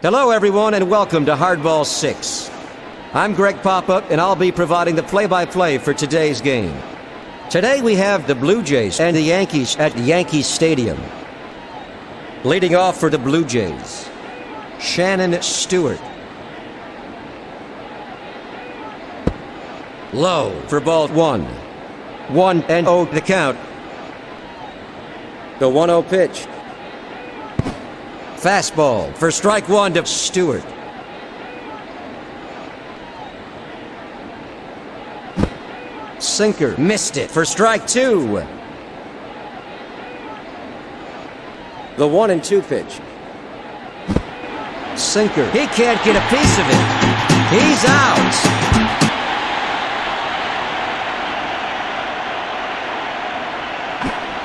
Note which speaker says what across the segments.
Speaker 1: Hello, everyone, and welcome to Hardball 6. I'm Greg Papa, and I'll be providing the play-by-play for today's game. Today we have the Blue Jays and the Yankees at Yankee Stadium. Leading off for the Blue Jays, Shannon Stewart. Low for ball 1. 1-0 the count. The 1-0 pitch. Fastball for strike 1 to Stewart. Sinker missed it for strike 2. The 1-2 pitch. Sinker. He can't get a piece of it. He's out.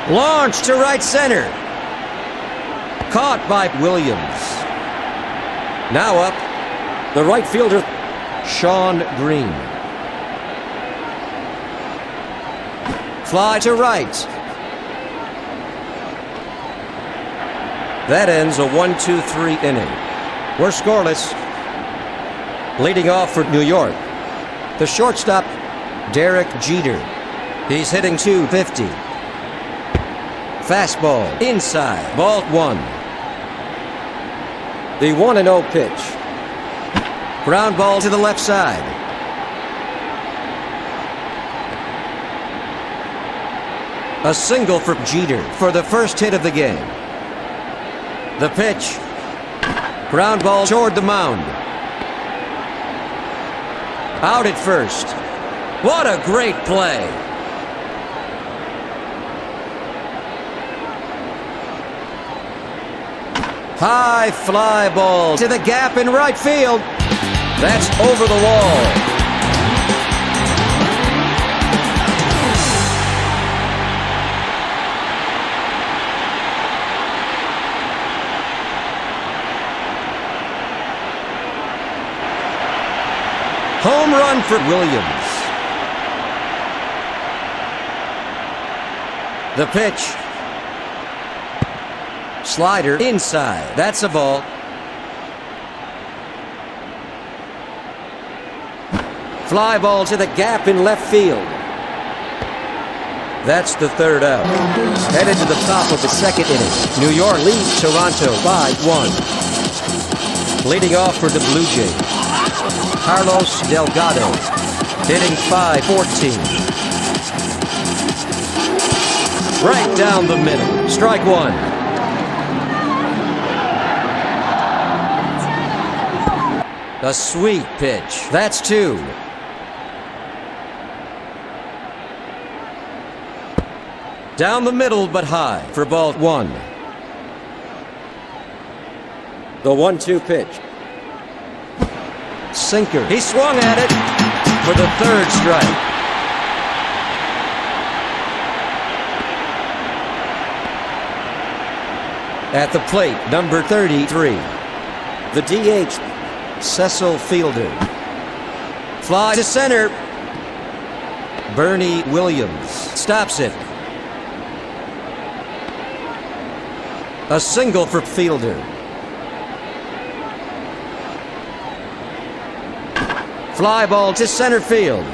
Speaker 1: Launched to right center. Caught by Williams. Now up, the right fielder, Sean Green. Fly to right. That ends a 1-2-3 inning. We're scoreless. Leading off for New York, the shortstop, Derek Jeter. He's hitting .250. Fastball inside, ball 1. The 1-0 pitch. Ground ball to the left side. A single for Jeter for the first hit of the game. The pitch. Ground ball toward the mound. Out at first. What a great play. High fly ball to the gap in right field. That's over the wall. Home run for Williams. The pitch. Slider inside. That's a ball. Fly ball to the gap in left field. That's the third out. Headed to the top of the second inning. New York leads Toronto by 1. Leading off for the Blue Jays, Carlos Delgado. Hitting .514. Right down the middle. Strike 1. A sweet pitch. That's 2. Down the middle but high for ball 1. The 1-2 pitch. Sinker. He swung at it for the third strike. At the plate, number 33. The DH. Cecil Fielder. Fly to center. Bernie Williams stops it. A single for Fielder. Fly ball to center field.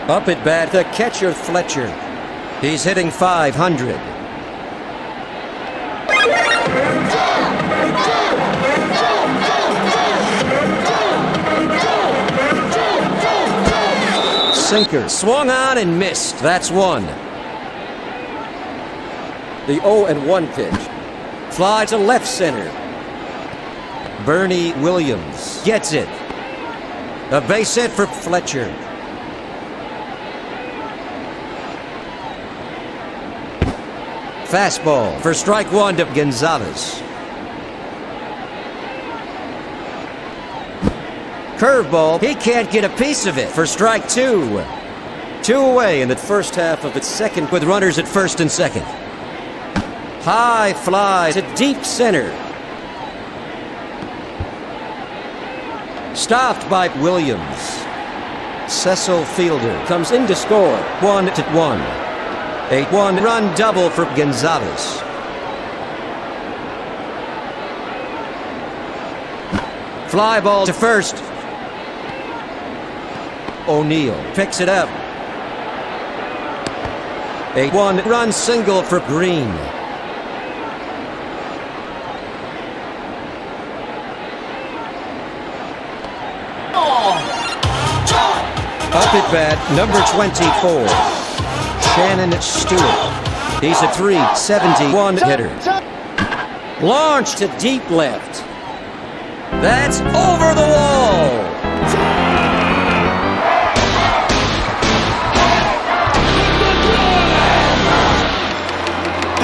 Speaker 1: Up at bat, the catcher Fletcher. He's hitting .500. Sinker swung on and missed. That's 1. The 0-1 pitch. Fly to left center. Bernie Williams gets it. A base hit for Fletcher. Fastball for strike 1 to Gonzalez. Curveball. He can't get a piece of it for strike 2. 2 away in the first half of the second with runners at first and second. High fly to deep center. Stopped by Williams. Cecil Fielder comes in to score. 1-1. A 1-run double for Gonzalez. Fly ball to first. O'Neill picks it up. A 1-run single for Green. Up at bat, number 24, Shannon Stewart. He's a .371 hitter. Launched to deep left. That's over the wall.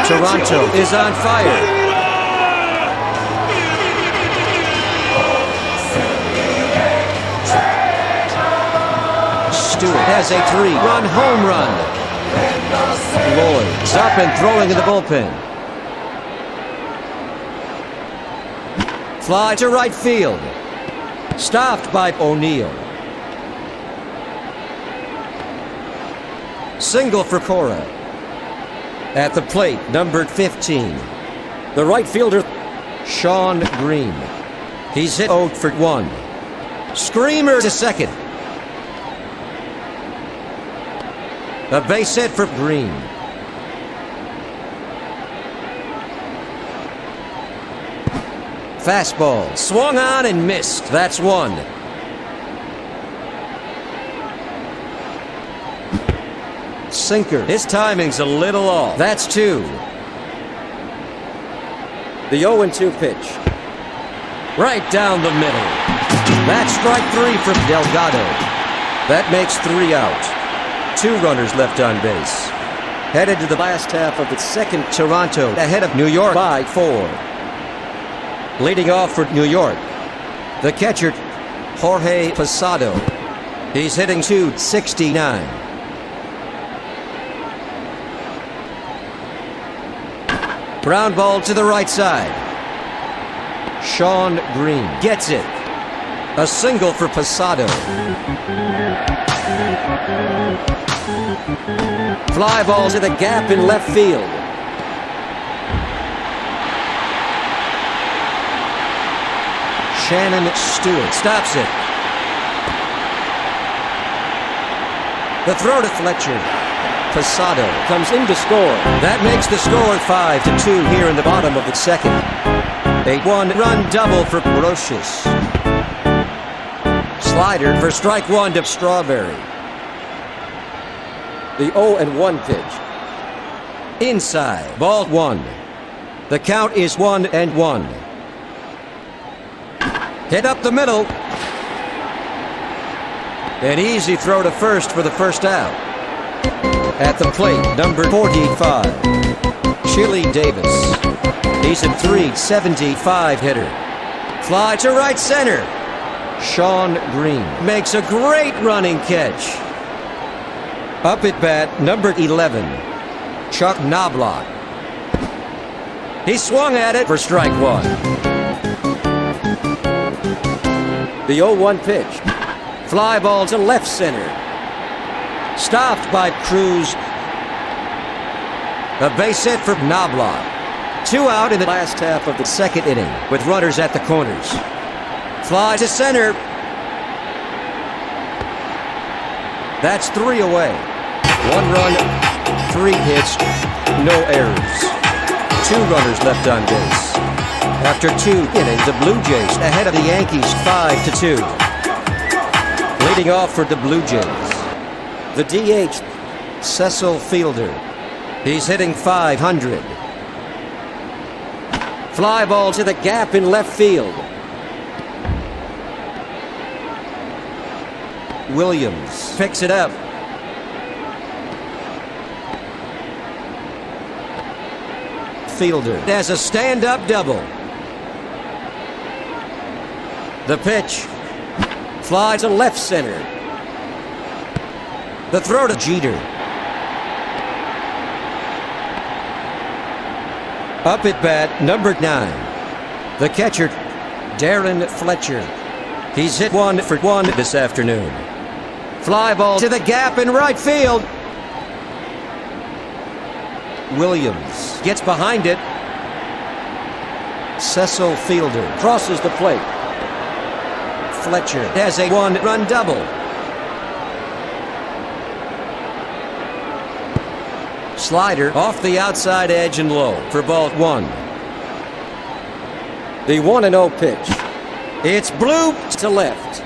Speaker 1: Toronto is on fire. Stewart has a 3-run home run. Lloyd's up and throwing in the bullpen. Fly to right field. Stopped by O'Neill. Single for Cora. At the plate, number 15, the right fielder, Sean Green. He's hit 0 for 1. Screamer to second. A base hit for Green. Fastball swung on and missed. That's 1. Sinker. His timing's a little off. That's 2. The 0-2 pitch. Right down the middle. That's strike 3 from Delgado. That makes 3 out. 2 runners left on base. Headed to the last half of the second, Toronto ahead of New York by 4. Leading off for New York, the catcher, Jorge Posada. He's hitting .269. Ground ball to the right side. Sean Green gets it. A single for Posada. Fly ball to the gap in left field. Shannon Stewart stops it. The throw to Fletcher. Posada comes in to score. That makes the score 5-2 here in the bottom of the second. A 1-run double for Brocious. Slider for strike 1 to Strawberry. The 0-1 pitch. Inside, ball 1. The count is 1-1. Hit up the middle. An easy throw to first for the first out. At the plate, number 45, Chili Davis. He's a .375 hitter. Fly to right center. Sean Green makes a great running catch. Up at bat, number 11, Chuck Knobloch. He swung at it for strike 1. The 0-1 pitch. Fly ball to left center. Stopped by Cruz. A base hit for Knobloch. 2 out in the last half of the second inning with runners at the corners. Fly to center. That's 3 away. 1 run, 3 hits, no errors. 2 runners left on base. After 2 innings, the Blue Jays ahead of the Yankees 5-2. Leading off for the Blue Jays, the DH, Cecil Fielder. He's hitting .500. Fly ball to the gap in left field. Williams picks it up. Fielder has a stand-up double. The pitch. Fly to left center. The throw to Jeter. Up at bat, number 9, the catcher, Darren Fletcher. He's hit 1 for 1 this afternoon. Fly ball to the gap in right field. Williams gets behind it. Cecil Fielder crosses the plate. Fletcher has a one-run double. Slider off the outside edge and low for ball one. The 1-0 pitch. It's blue to left.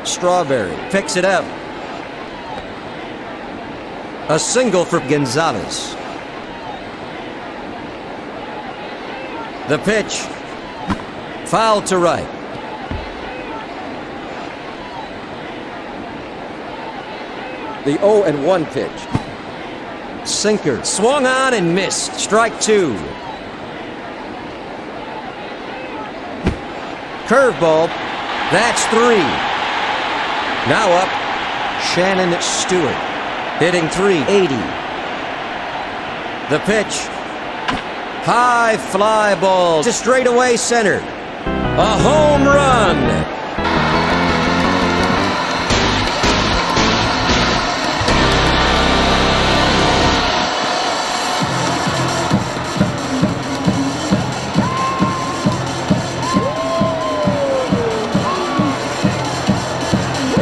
Speaker 1: Strawberry picks it up. A single for Gonzalez. The pitch. Foul to right. The 0-1 pitch. Sinker swung on and missed. Strike two. Curveball. That's three. Now up, Shannon Stewart, hitting .380. The pitch. High fly ball to straightaway center. A home run.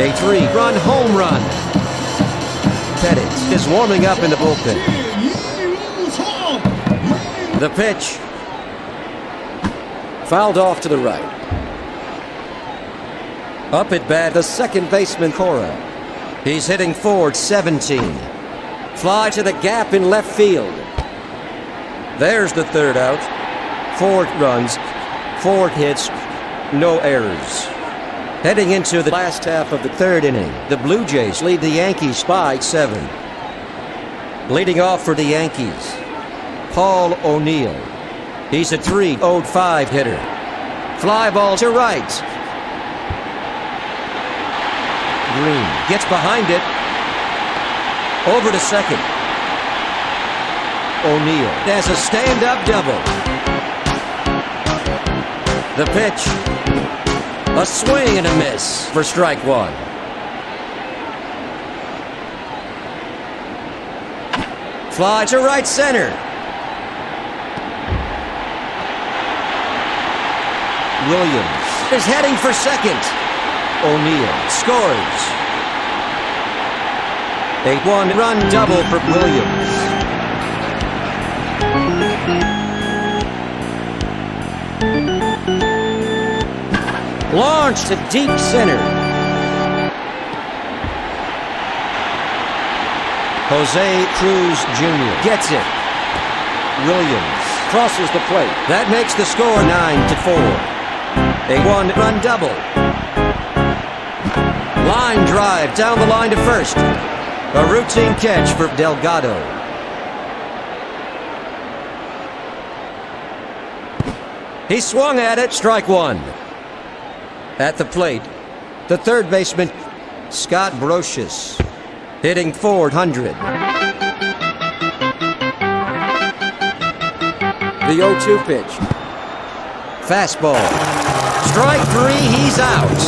Speaker 1: A three-run home run. Pettitte is warming up in the bullpen. The pitch. Fouled off to the right. Up at bat, the second baseman, Cora. He's hitting .417. Fly to the gap in left field. There's the third out. 4 runs, 4 hits, no errors. Heading into the last half of the third inning, the Blue Jays lead the Yankees by 7. Leading off for the Yankees, Paul O'Neill. He's a .305 hitter. Fly ball to right. Green gets behind it. Over to second. O'Neill has a stand-up double. The pitch. A swing and a miss for strike one. Fly to right center. Williams is heading for second. O'Neill scores. A 1-run double for Williams. Launch to deep center. Jose Cruz Jr. gets it. Williams crosses the plate. That makes the score 9-4. A 1-run double. Line drive down the line to first. A routine catch for Delgado. He swung at it. Strike one. At the plate, the third baseman, Scott Brocious, hitting .400. The 0-2 pitch. Fastball. Strike three, he's out.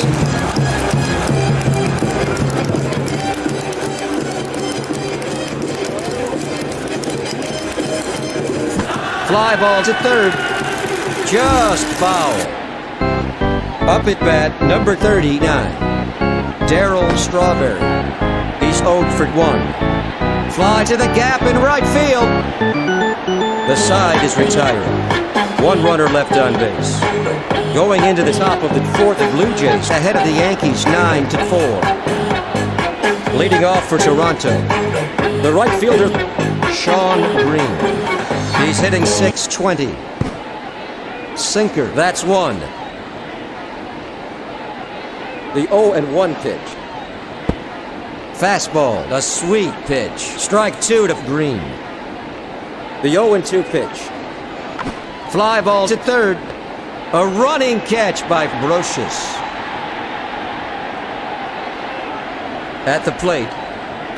Speaker 1: Fly ball to third. Just foul. Up at bat, number 39, Darryl Strawberry. He's 0 for 1. Fly to the gap in right field. The side is retired. 1 runner left on base. Going into the top of the fourth, the Blue Jays ahead of the Yankees 9-4. Leading off for Toronto, the right fielder, Sean Green. He's hitting .620. Sinker, that's one. The 0-1 pitch. Fastball, a sweet pitch. Strike two to Green. The 0-2 pitch. Fly ball to third. A running catch by Brocious. At the plate,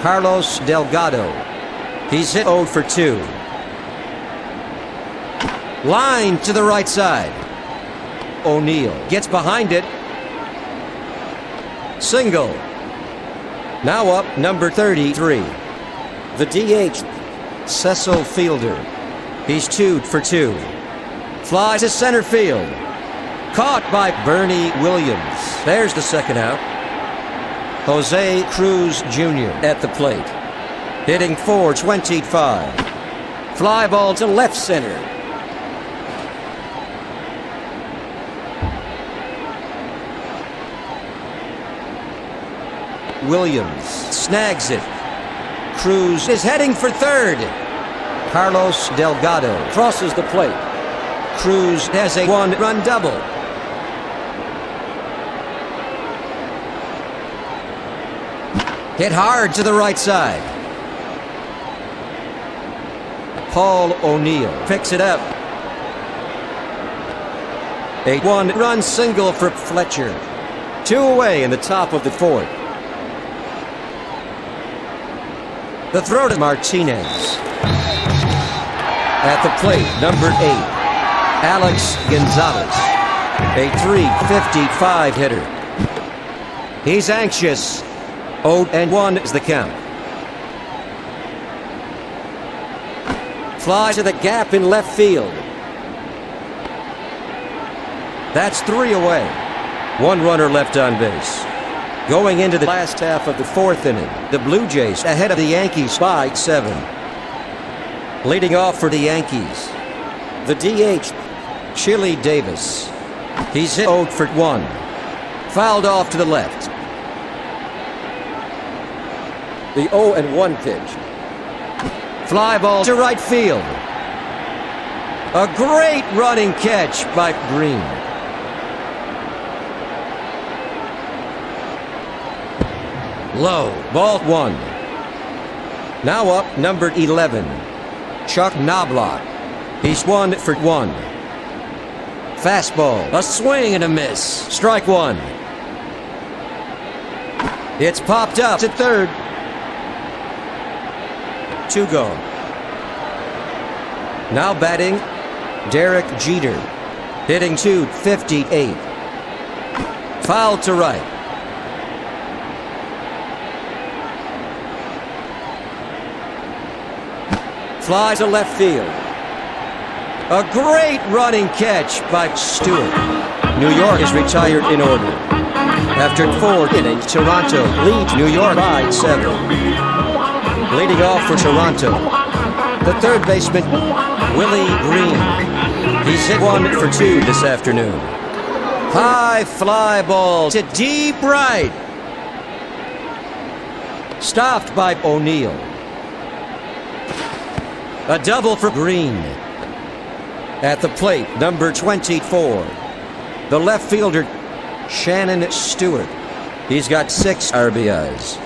Speaker 1: Carlos Delgado. He's hit 0 for 2. Line to the right side. O'Neill gets behind it. Single. Now up, number 33. The DH, Cecil Fielder. He's 2 for 2. Flies to center field. Caught by Bernie Williams. There's the second out. Jose Cruz Jr. at the plate. Hitting .425. Fly ball to left center. Williams snags it. Cruz is heading for third. Carlos Delgado crosses the plate. Cruz has a one-run double. Hit hard to the right side. Paul O'Neill picks it up. A one-run single for Fletcher. 2 away in the top of the fourth. The throw to Martinez. At the plate, number 8, Alex Gonzalez, a .355 hitter. He's anxious. 0-1 is the count. Fly to the gap in left field. That's 3 away. 1 runner left on base. Going into the last half of the fourth inning, the Blue Jays ahead of the Yankees by 7. Leading off for the Yankees, the DH, Chili Davis. He's hit 0 for 1. Fouled off to the left. The 0-1 pitch. Fly ball to right field. A great running catch by Green. Low, ball 1. Now up, number 11, Chuck Knobloch. He's 1 for 1. Fastball, a swing and a miss. Strike 1. It's popped up to third. 2 gone. Now batting, Derek Jeter, hitting .258. Foul to right. Flies to left field. A great running catch by Stewart. New York is retired in order. After 4 innings, Toronto leads New York by 7. Leading off for Toronto, the third baseman, Willie Green. He's hit 1 for 2 this afternoon. High fly ball to deep right. Stopped by O'Neill. A double for Green. At the plate, number 24, the left fielder, Shannon Stewart. He's got 6 RBIs.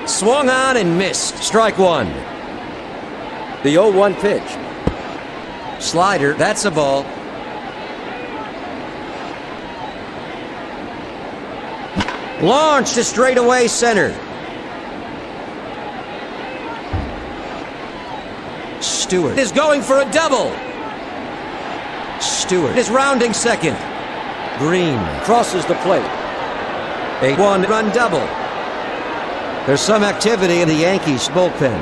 Speaker 1: Swung on and missed. Strike 1. The 0-1 pitch. Slider, that's a ball. Launched to straightaway center. Stewart is going for a double. Stewart is rounding second. Green crosses the plate. A 1-run double. There's some activity in the Yankees bullpen.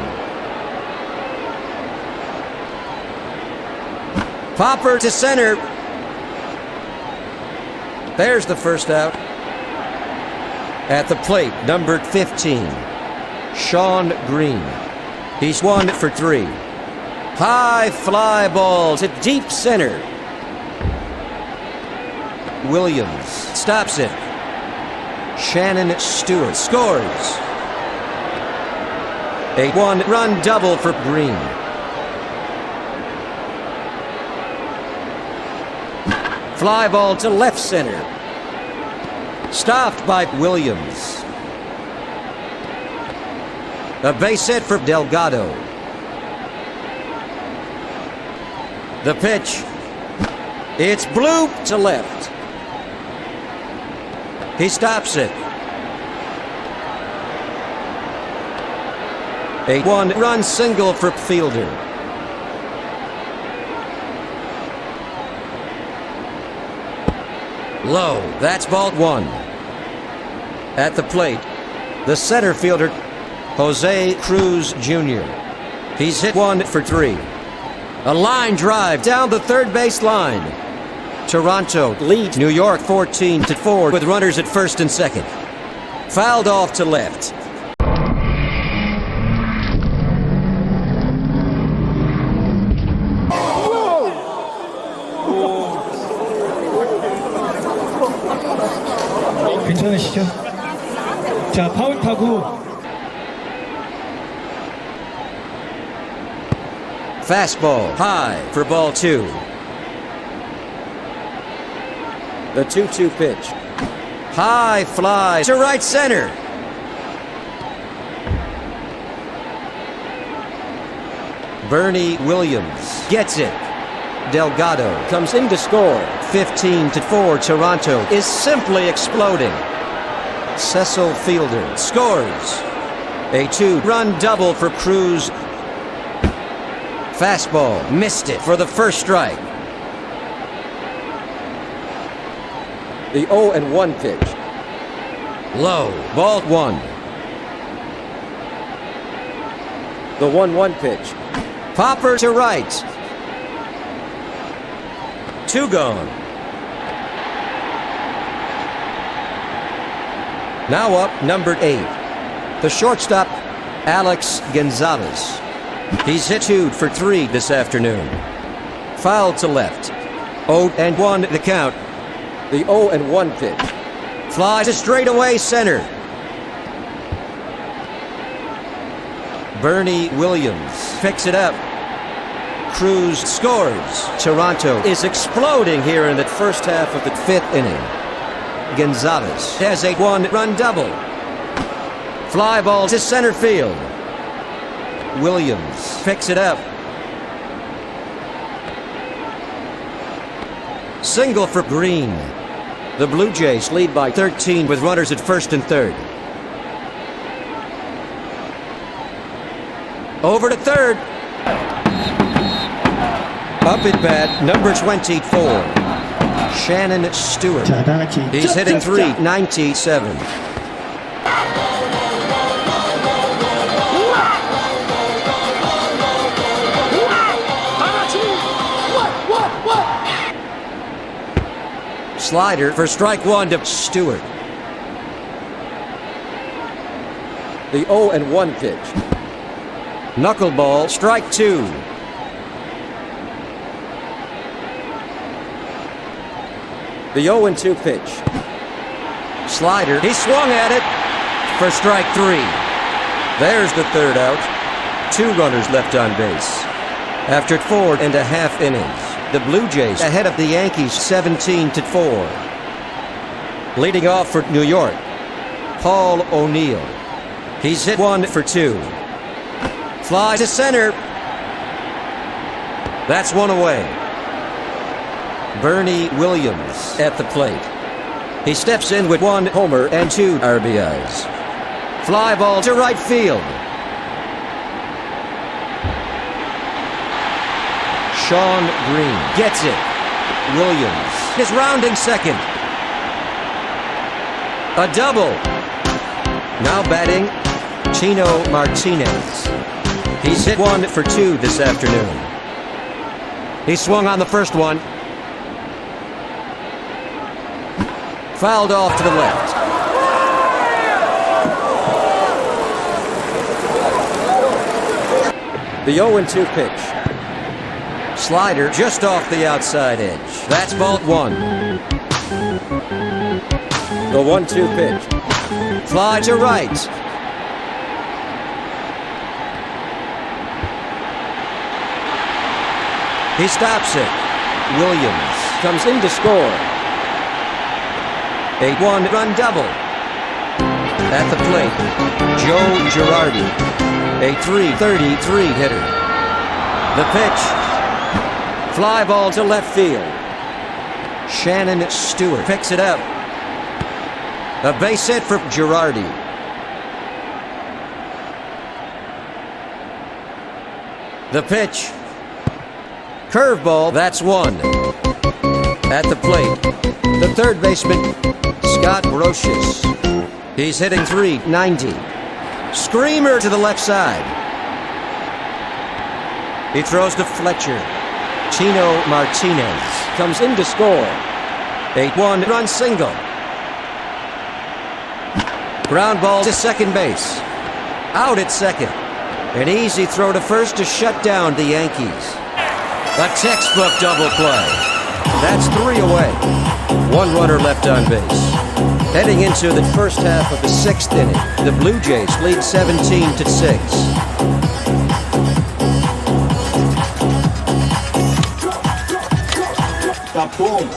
Speaker 1: Popper to center. There's the first out. At the plate, number 15, Sean Green. He's 1 for 3. High fly ball to deep center. Williams stops it. Shannon Stewart scores. A 1-run double for Green. Fly ball to left center. Stopped by Williams. A base hit for Delgado. The pitch. It's blooped to left. He stops it. A 1-run single for Fielder. Low, that's ball 1. At the plate, The center fielder, Jose Cruz Jr. He's hit 1 for 3. A line drive down the third base line. Toronto leads New York 14-4 with runners at first and second. Fouled off to left.
Speaker 2: 괜찮으시죠? 자, 파울 타구.
Speaker 1: Fastball high for ball 2. The 2-2 pitch. High fly to right center. Bernie Williams gets it. Delgado comes in to score. 15-4. Toronto is simply exploding. Cecil Fielder scores. A 2-run double for Cruz. Fastball missed it for the first strike. The 0-1 pitch. Low. Ball 1. The 1-1 pitch. Popper to right. 2 gone. Now up, number 8. The shortstop, Alex Gonzalez. He's hit 2 for 3 this afternoon. Foul to left. 0-1 the count. The 0-1 pitch. Fly to straightaway center. Bernie Williams picks it up. Cruz scores. Toronto is exploding here in the first half of the 5th inning. Gonzalez has a 1-run double. Fly ball to center field. Williams picks it up. Single for Green. The Blue Jays lead by 13 with runners at first and third. Over to third. Up at bat, number 24. Shannon Stewart.
Speaker 2: 자, 다 같이.
Speaker 1: He's hitting .397. Slider for strike 1 to Stewart. The 0-1 pitch. Knuckleball, strike 2. The 0-2 pitch. Slider, he swung at it for strike 3. There's the third out. 2 runners left on base. After 4.5 innings. The Blue Jays ahead of the Yankees 17-4. Leading off for New York, Paul O'Neill. He's hit 1 for 2. Fly to center. That's 1 away. Bernie Williams at the plate. He steps in with 1 homer and 2 RBIs. Fly ball to right field. Sean Green gets it. Williams is rounding second. A double. Now batting, Tino Martinez. He's hit 1 for 2 this afternoon. He swung on the first one. Fouled off to the left. The 0-2 pitch. Slider just off the outside edge. That's ball 1. The 1-2 pitch. Fly to right. He stops it. Williams comes in to score. A 1-run double. At the plate, Joe Girardi, a .333 hitter. The pitch. Fly ball to left field. Shannon Stewart picks it up. A base hit for Girardi. The pitch. Curveball, that's 1. At the plate, the third baseman, Scott Brocious. He's hitting .390. Screamer to the left side. He throws to Fletcher. Chino Martinez comes in to score. 8-1 run single. Ground ball to second base. Out at second. An easy throw to first to shut down the Yankees. A textbook double play. That's 3 away. 1 runner left on base. Heading into the first half of the 6th inning, the Blue Jays lead 17-6.
Speaker 2: Boom.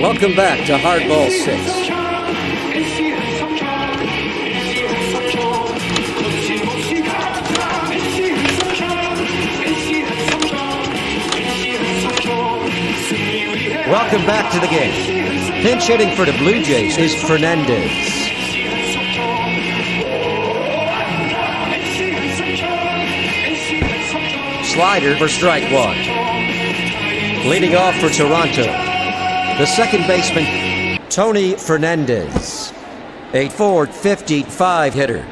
Speaker 1: Welcome back to Hardball 6. Welcome back to the game. Pinch hitting for the Blue Jays is Fernandez. Slider for strike 1. Leading off for Toronto, the second baseman, Tony Fernandez, a .455 hitter.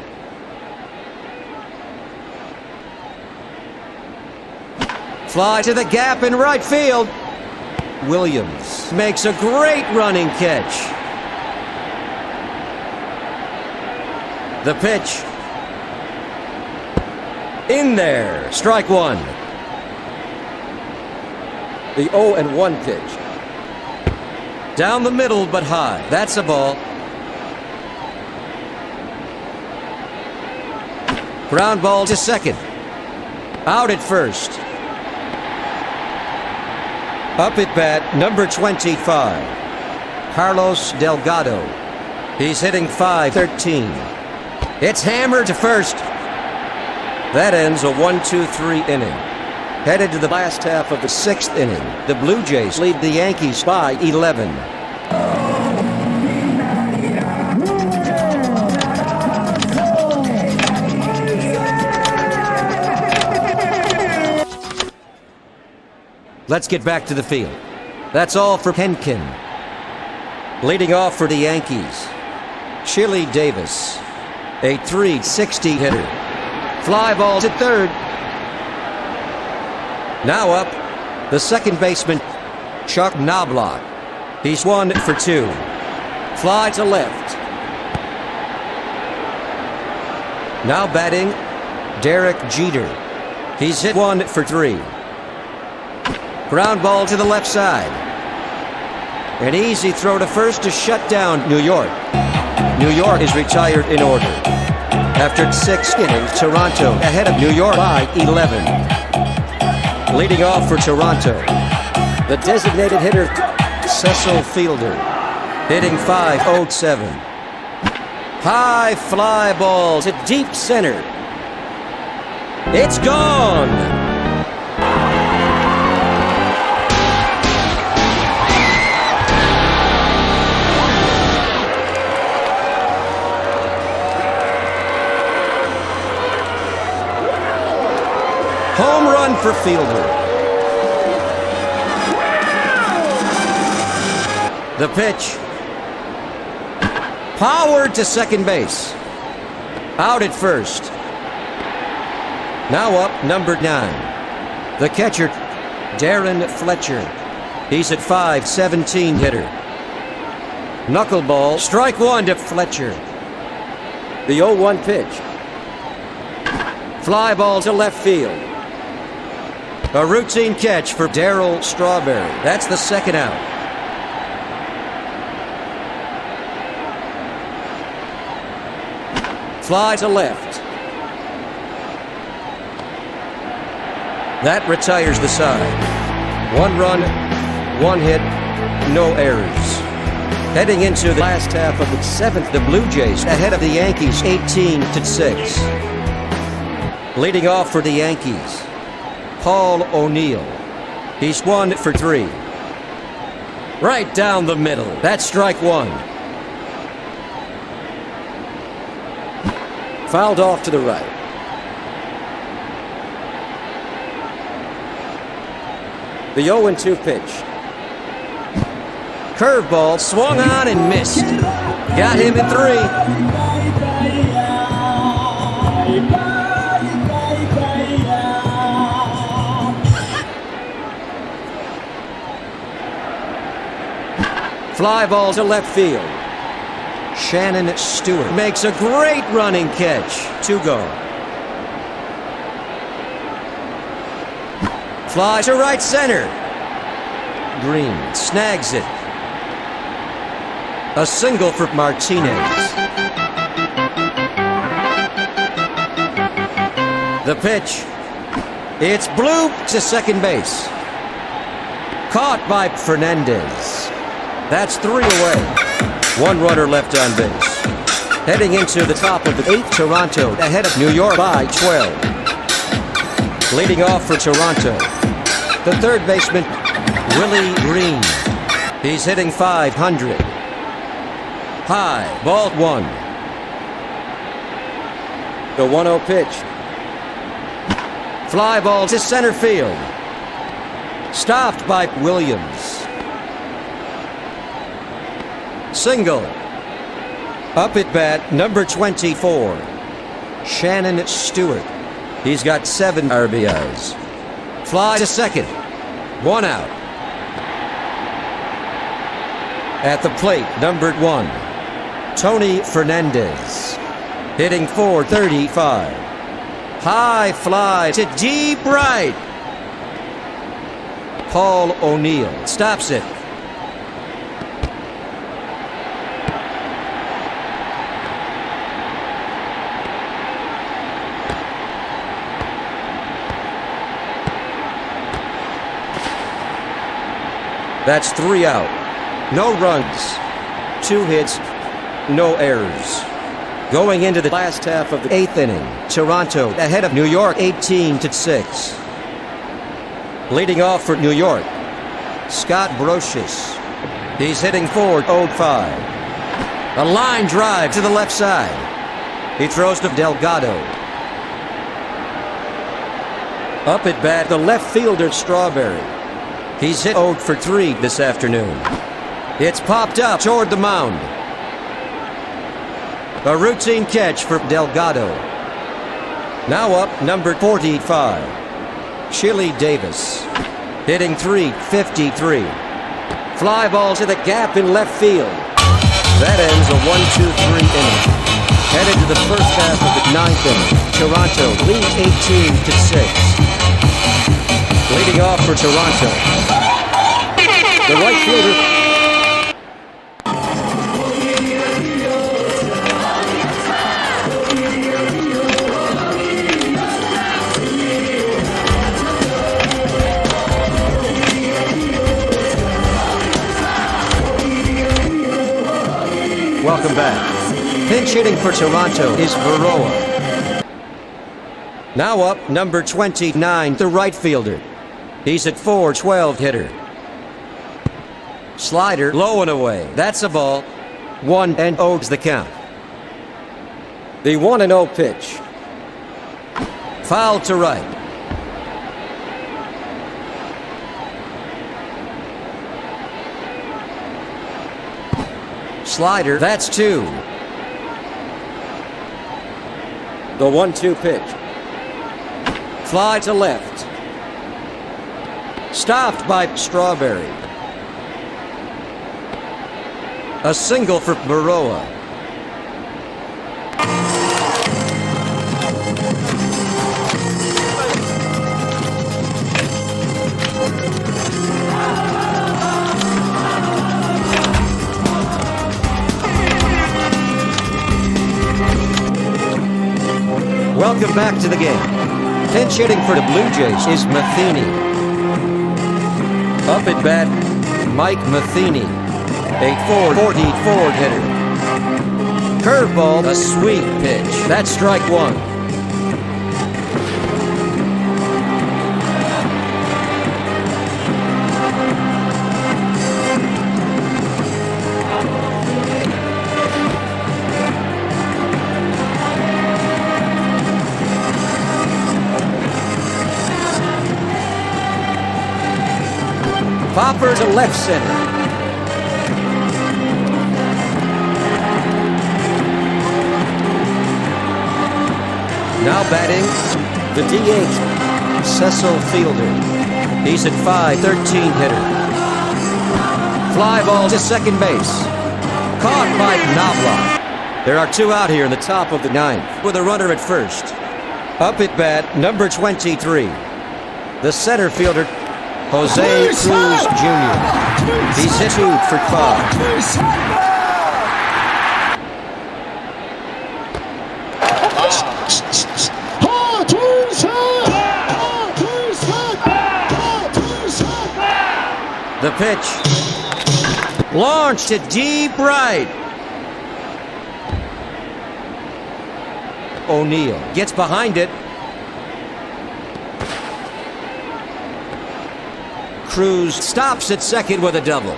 Speaker 1: Fly to the gap in right field. Williams makes a great running catch. The pitch. In there. Strike 1. The 0-1 pitch. Down the middle but high. That's a ball. Ground ball to second. Out at first. Up at bat, number 25, Carlos Delgado. He's hitting .513. It's hammered to first. That ends a 1-2-3 inning. Headed to the last half of the 6th inning, the Blue Jays lead the Yankees by 11. Let's get back to the field. That's all for Hentgen. Leading off for the Yankees, Chili Davis, a .360 hitter. Fly ball to third. Now up, the second baseman, Chuck Knobloch. He's 1 for 2. Fly to left. Now batting, Derek Jeter. He's hit 1 for 3. Ground ball to the left side. An easy throw to first to shut down New York. New York is retired in order. After 6 innings, Toronto ahead of New York by 11. Leading off for Toronto, the designated hitter, Cecil Fielder, hitting .507. High fly ball to deep center. It's gone! Home run for Fielder. The pitch. Powered to second base. Out at first. Now up, number 9. The catcher, Darren Fletcher. He's at .517 hitter. Knuckleball, strike 1 to Fletcher. The 0-1 pitch. Fly ball to left field. A routine catch for Darryl Strawberry. That's the second out. Fly to left. That retires the side. 1 run, 1 hit, no errors. Heading into the last half of the 7th, the Blue Jays ahead of the Yankees 18-6. Leading off for the Yankees, Paul O'Neill. He's 1 for 3. Right down the middle. That's strike 1. Fouled off to the right. The 0-2 pitch. Curveball swung on and missed. Got him in 3. Fly ball to left field. Shannon Stewart makes a great running catch. 2 go. Fly to right center. Green snags it. A single for Martinez. The pitch. It's blooped to second base. Caught by Fernandez. That's 3 away. 1 runner left on base. Heading into the top of the 8th, Toronto ahead of New York by 12. Leading off for Toronto, the third baseman, Willie Green. He's hitting .500. High, ball 1. The 1-0 pitch. Fly ball to center field. Stopped by Williams. Single. Up at bat, number 24, Shannon Stewart. He's got 7 RBIs. Fly to second. 1 out. At the plate, numbered 1, Tony Fernandez. Hitting .435. High fly to deep right. Paul O'Neill stops it. That's 3 out. No runs. 2 hits. No errors. Going into the last half of the 8th inning, Toronto ahead of New York 18-6. Leading off for New York, Scott Brocious. He's hitting .405. A line drive to the left side. He throws to Delgado. Up at bat, the left fielder Strawberry. He's hit 0 for 3 this afternoon. It's popped up toward the mound. A routine catch for Delgado. Now up, number 45, Chili Davis. Hitting .353. Fly ball to the gap in left field. That ends a 1-2-3 inning. Headed to the first half of the 9th inning. Toronto leads 18-6. Leading off for Toronto, the right fielder. Welcome back. Pinch hitting for Toronto is Baroa. Now up, number 29, the right fielder. He's at .412 hitter. Slider low and away. That's a ball. 1-0's the count. The 1-0 pitch. Foul to right. Slider, that's 2. The 1-2 pitch. Fly to left. Stopped by Strawberry. A single for Baroa. Welcome back to the game. Pinch hitting for the Blue Jays is Matheny. Up at bat, Mike Matheny, a .444 hitter. Curveball, a sweet pitch. That's strike 1. Popper to left center. Now batting, the DH, Cecil Fielder. He's at 5'13" hitter. Fly ball to second base. Caught by Knobloch. There are 2 out here in the top of the 9th with a runner at first. Up at bat, number 23. The center fielder, Jose Cruz Jr. He's hit 2 for 5. The pitch. Launched to deep right. O'Neill gets behind it. Cruz stops at second with a double.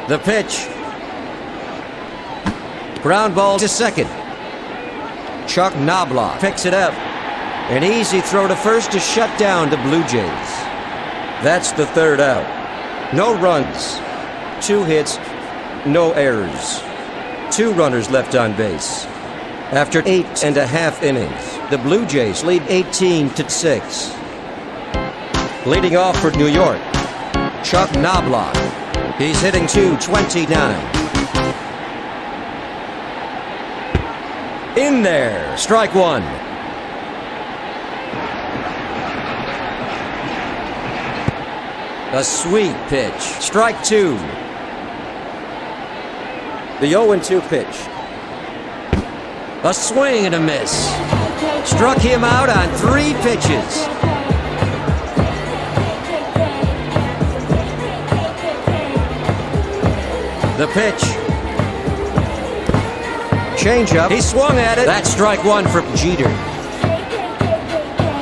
Speaker 1: The pitch. Ground ball to second. Chuck Knobloch picks it up. An easy throw to first to shut down the Blue Jays. That's the 3rd out. No runs, 2 hits, no errors. 2 runners left on base. After 8.5 innings, the Blue Jays lead 18-6. Leading off for New York, Chuck Knobloch. He's hitting .229. In there, strike 1. A sweet pitch. Strike 2. The 0-2 pitch. A swing and a miss. Struck him out on 3 pitches. The pitch. Changeup. He swung at it. That's strike 1 for Jeter.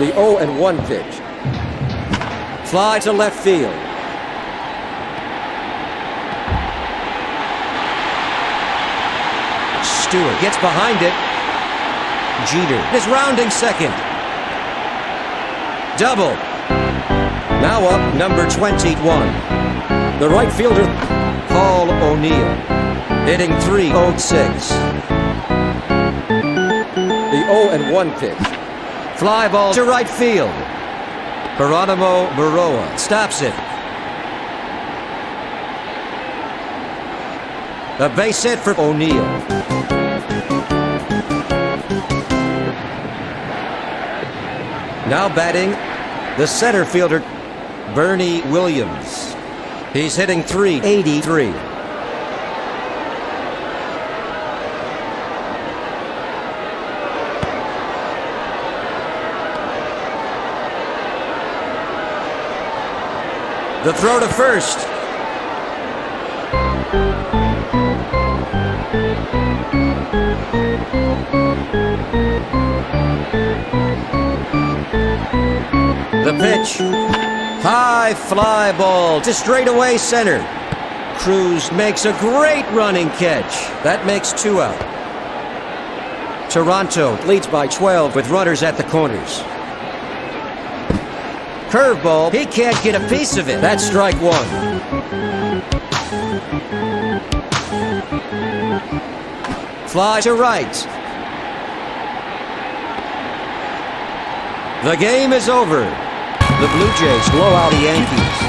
Speaker 1: The 0-1 pitch. Fly to left field. Stewart gets behind it. Jeter is rounding second. Double. Now up number 21. The right fielder, Paul O'Neill, hitting .306. The 0-1 pitch. Fly ball to right field. Geronimo Baroa stops it. A base hit for O'Neill. Now batting, the center fielder, Bernie Williams. He's hitting .383. The throw to first. The pitch. High fly ball to straightaway center. Cruz makes a great running catch. That makes 2 out. Toronto leads by 12 with runners at the corners. Curveball. He can't get a piece of it. That's strike 1. Fly to right. The game is over. The Blue Jays blow out the Yankees.